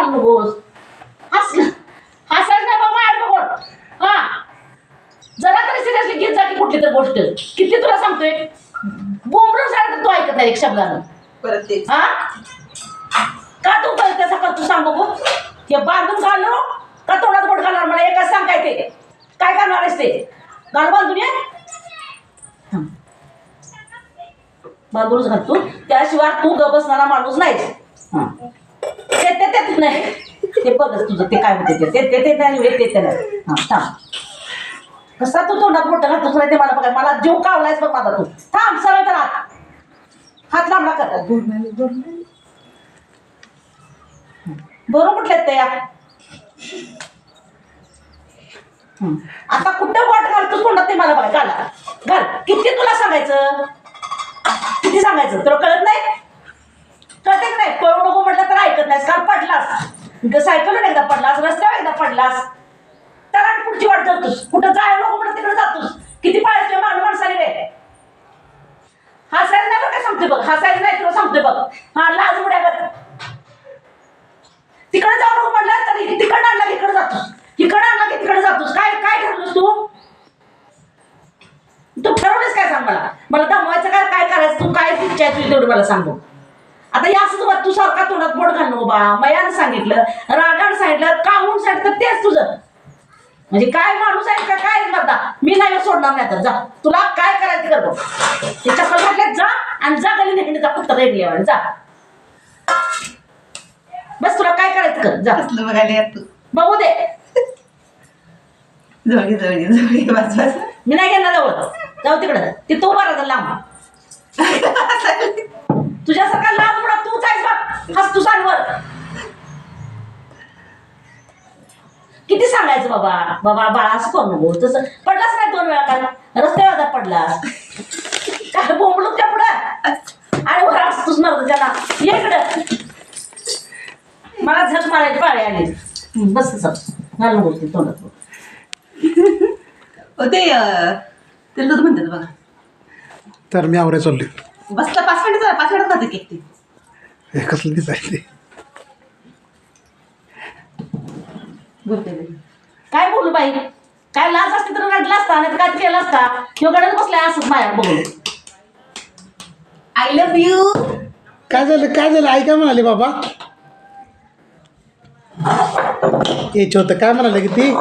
घालू नकोस. हसायचं नाही बाबा ऍड बघून. हा जरा तरी सिरियसली घेत जा की कुठली तर गोष्ट. किती तुला सांगतोय बोंबलून सांगत तू ऐकत नाही एक शब्दानं. परत ते हा का तू त्याचा करतो सांग बघू. हे बांधून घालू का तोंडात बोट घालणार मला एकच सांग काय ते काय करणार आहेस ते घाल बांधून ये. बांधूनच घालतो त्याशिवाय तू ग बसणारा माणूस नाही. ते नाही ते बघच तुझं ते काय होते ते नाही ते नाही. हा थांब कसा तू तोंडात बोट घालतोस नाही ते मला बघाय मला जीव कावलायस बघ माझा तू. थांब सरळ तर हात लांबला कर. बरोबर कुठले ते या आता कुठं बोट घालतोस तोंडात ते मला बघाय. घाल किती तुला सांगायचं किती सांगायचं तुला कळत नाही. कळत नाही पळू नको म्हटलं तर ऐकत नाहीस. काल पडलास सायकलवर एकदा पडलास रस्त्यावर एकदा पडलास तर आणि पुढची वाट धरतोस. कुठं जायला नको म्हणत तिकडे जातोस. किती पाळायचं माणसाने रे. हसायचं नाही बघ काय सांगतोय बघ. हसायचं नाही तुला सांगतोय बघ. हा लाज उड्या तिकडे जाऊ नको म्हटलं तरी तिकडं आणला की इकडे जातोस. इकडं आणला की तिकडे जातोस. काय काय ठरवलंस तू ठरवलंस काय सांग मला. मला दमवायचं काय काय करायचं तू काय इच्छा आहे तुझी तेवढी मला सांगू. आता या असं तू सारखा तोंडात बोट घाल नको बाळा. मयानं सांगितलं रागानं सांगितलं काहून सांगितलं तेच तुझं. म्हणजे काय माणूस आहे का काय करता. मी नाही सोडणार नाही तर जा तुला काय करायचं कर बघ. ते चप्पल म्हटले जा आणि जा गली नेहमी जा फक्त रेगली जा बस तुला काय करायचं कर जा. कसलं बघायला यार तू बघू दे. जवळी जवळी जवळी बस बस. मी नाही घेणार जवळ जाऊ तिकडं ते तो बरा लांब. तुझ्यासारखा लाज मुळा तूच आहेस बघ. हस तू सांगवर किती सांगायचं बाबा बाबा बाळा असं करू नको. तसं पडलास नाही 2 वेळा काय रस्त्यावर पडलास काय बोंबलून त्या पुढं आणि वर असतोच नव्हतं त्याला ये इकडं. मला झक मारायची पाळी आली. बस घाल नको ते तोंडात. ते ते दूध म्हणतात बघा. तर मी आवराय चाललोय. बसला 5 मिनिटं 5 मिनिटात खाते केक ते. हे कसलं दिसायचे काय बोलू बाई काय लाज असते तर रडला असता नाही काय केलं असता. किंवा गडत बसलाय असं माया बघून. I love you. काय झालं आई काय म्हणाली बाबा. यायचं होतं काय म्हणाले की ती